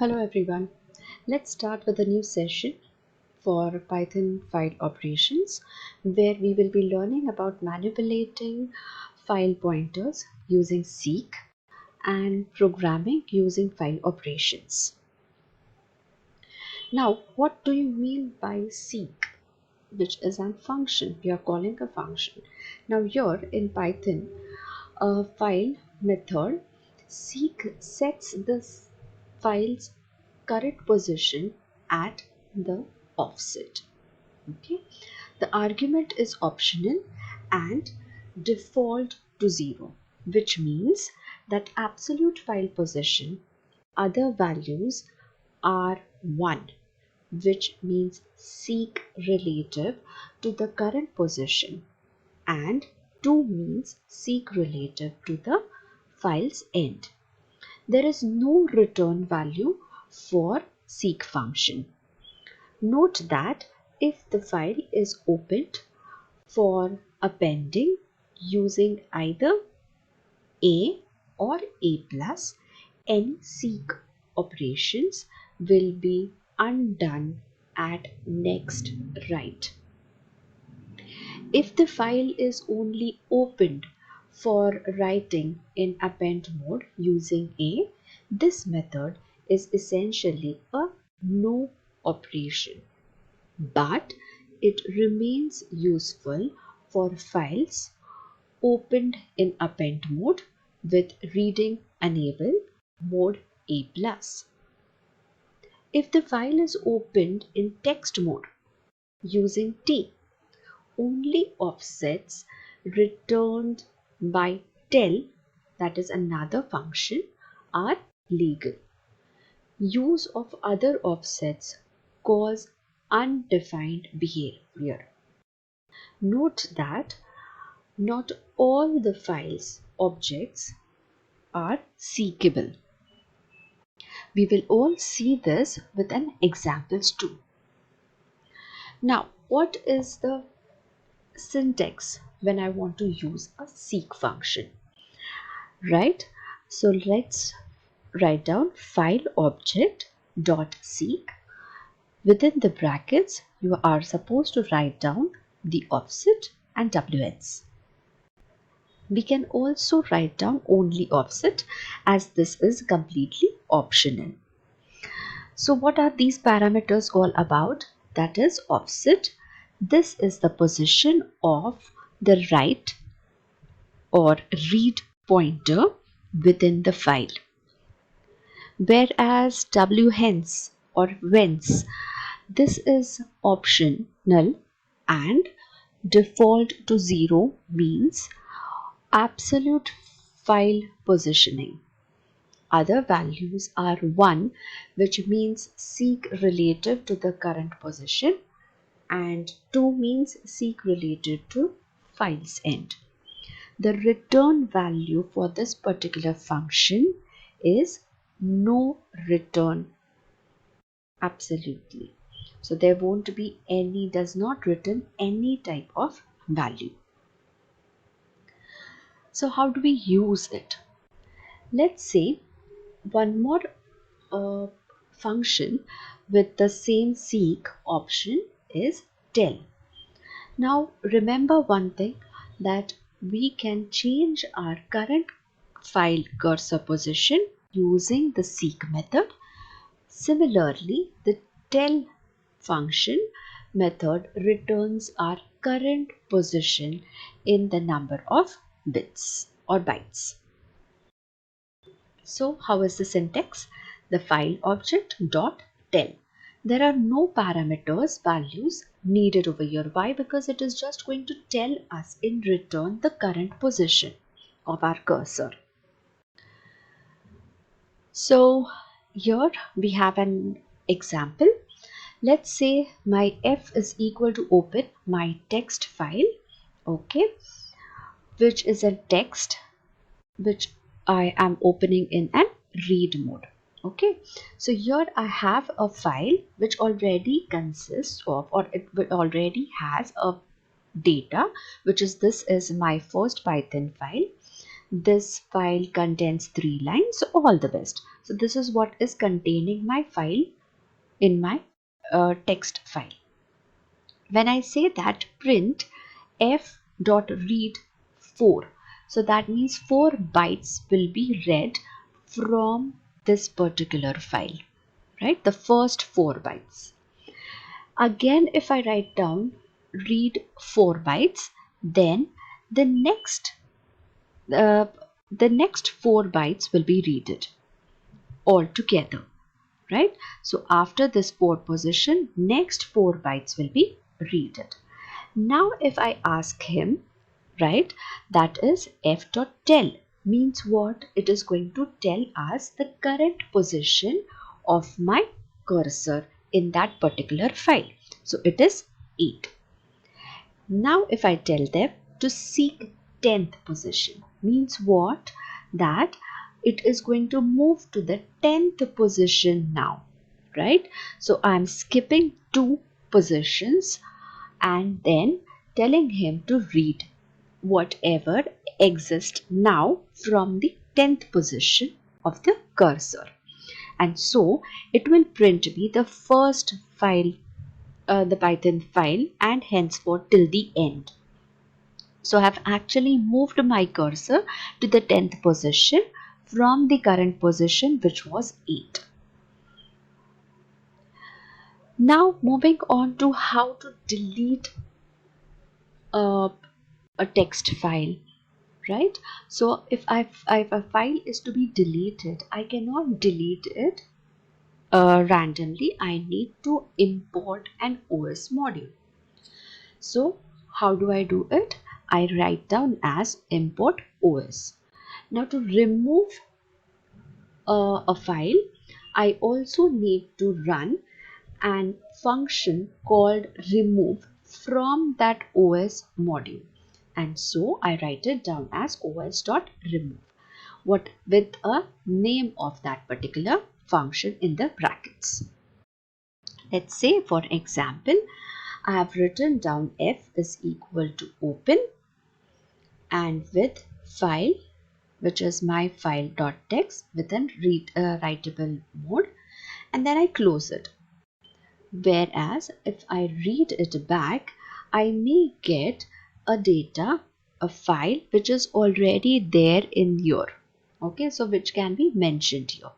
Hello everyone. Let's start with a new session for Python file operations where we will be learning about manipulating file pointers using seek and programming using file operations. Now, what do you mean by seek, which is a function? We are calling a function. Now here in Python, a file method seek sets the file's current position at the offset. Okay, the argument is optional and default to 0, which means that absolute file position other values are 1, which means seek relative to the current position, and 2 means seek relative to the file's end. There is no return value for seek function. Note that if the file is opened for appending using either A or A+, any seek operations will be undone at next write. If the file is only opened for writing in append mode using A, this method is essentially a no operation, but it remains useful for files opened in append mode with reading enable mode A+. If the file is opened in text mode using T, only offsets returned by tell, that is another function, are legal. Use of other offsets cause undefined behavior. Note that not all the file's objects are seekable. We will all see this with an examples too. Now, what is the syntax when I want to use a seek function? Right? So let's write down file object dot seek. Within the brackets, you are supposed to write down the offset and WNs. We can also write down only offset as this is completely optional. So what are these parameters all about? That is offset. This is the position of the write or read pointer within the file. Whereas WHENS or WHENS, this is optional and default to 0 means absolute file positioning. Other values are 1, which means seek relative to the current position, and 2 means seek related to file's end. The return value for this particular function is no return absolutely. So there won't be any, does not return any type of value. So how do we use it? Let's say one more function with the same seek option is tell. Now remember one thing, that we can change our current file cursor position using the seek method. Similarly, the tell function method returns our current position in the number of bits or bytes. So how is the syntax? The file object dot tell. There are no parameters values needed over here. Why? Because it is just going to tell us in return the current position of our cursor. So here we have an example. Let's say my f is equal to open my text file, okay, which is a text which I am opening in an read mode. Okay, so here I have a file which already consists of, or it already has a data, which is, this is my first Python file. this file contains 3 lines, so all the best. So this is what is containing my file in my text file. When I say that print f.read 4, so that means 4 bytes will be read from this particular file, right? The first 4 bytes. Again, if I write down read 4 bytes, then the next uh, the next 4 bytes will be readed all together, right? So after this 4 position, next 4 bytes will be readed. Now if I ask him, right, that is f.tell means what? It is going to tell us the current position of my cursor in that particular file. So it is 8. Now if I tell them to seek 10th position, means what? That it is going to move to the 10th position now, right? So I'm skipping 2 positions and then telling him to read whatever exists now from the 10th position of the cursor. And so it will print me the first file, the Python file, and henceforth till the end. So I have actually moved my cursor to the 10th position from the current position, which was 8. Now moving on to how to delete a, a text file, right? So if a file is to be deleted, I cannot delete it randomly. I need to import an OS module. So how do I do it? I write down as import OS. Now to remove a file, I also need to run an function called remove from that OS module. And so I write it down as os.remove, what with a name of that particular function in the brackets. Let's say for example, I have written down f is equal to open and with file, which is my file.txt within writable mode, and then I close it. Whereas if I read it back, I may get a file which is already there in here. Okay, so which can be mentioned here.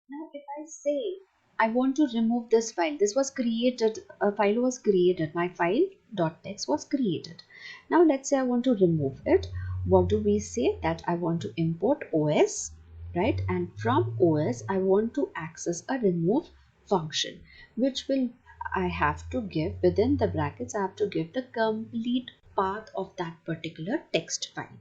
Now if I say I want to remove this file, this was created, a file was created, my file.txt was created. Now let's say I want to remove it. What do we say? That I want to import OS, right? And from OS I want to access a remove function, which will I have to give within the brackets. I have to give the complete path of that particular text file,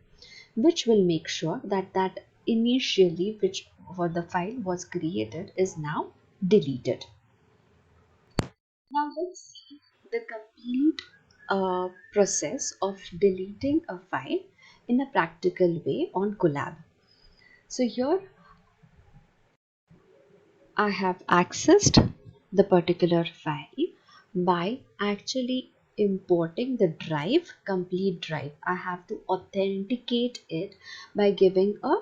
which will make sure that that initially which for the file was created is now deleted. Now let's see the complete process of deleting a file in a practical way on Colab. So here I have accessed the particular file by actually importing the drive, complete drive. I have to authenticate it by giving a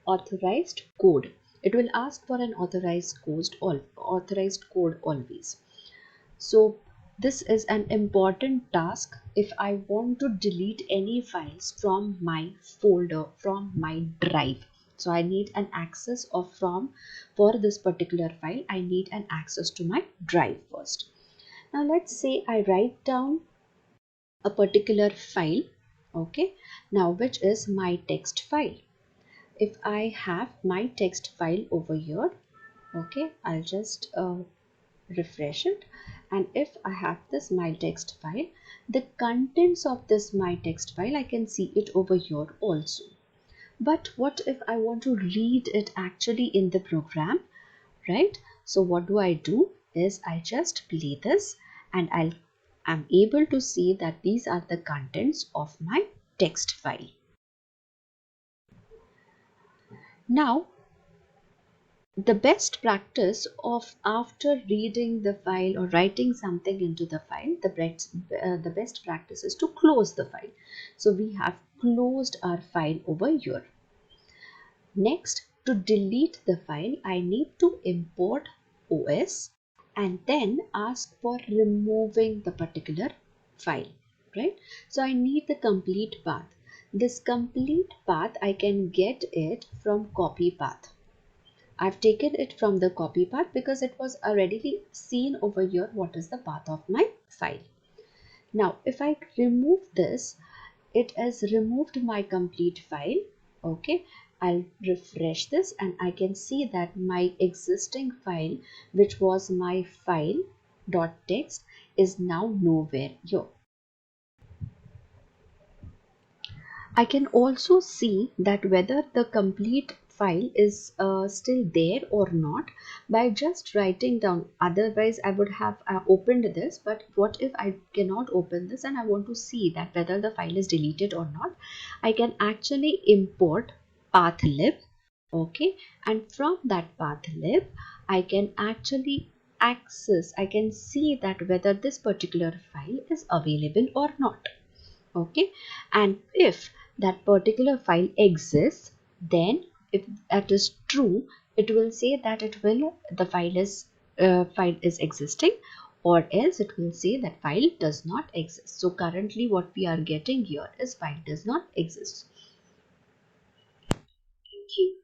authorized code. It will ask for an authorized code always. So this is an important task if I want to delete any files from my folder, from my drive. So I need an access of from for this particular file, I need an access to my drive first. Now let's say I write down a particular file, okay, now which is my text file. If I have my text file over here, okay, I'll just refresh it, and if I have this my text file, the contents of this my text file, I can see it over here also. But what if I want to read it actually in the program, right? So what do? Is I just play this and I'm able to see that these are the contents of my text file. Now The best practice of after reading the file or writing something into the file, the best practice is to close the file. So we have closed our file over here. Next, to delete the file, I need to import OS and then ask for removing the particular file, right? So I need the complete path. This complete path I can get it from copy path. I've taken it from the copy path because it was already seen over here what is the path of my file. Now if I remove this, it has removed my complete file. Okay, I'll refresh this and I can see that my existing file, which was my file dot text, is now nowhere here. I can also see that whether the complete file is still there or not by just writing down. Otherwise I would have opened this, but what if I cannot open this and I want to see that whether the file is deleted or not? I can actually import pathlib. Okay, and from that pathlib I can actually access, I can see that whether this particular file is available or not. Okay, and if that particular file exists, then if that is true, it will say that the file is existing, or else it will say that file does not exist. So currently what we are getting here is file does not exist. Thank you.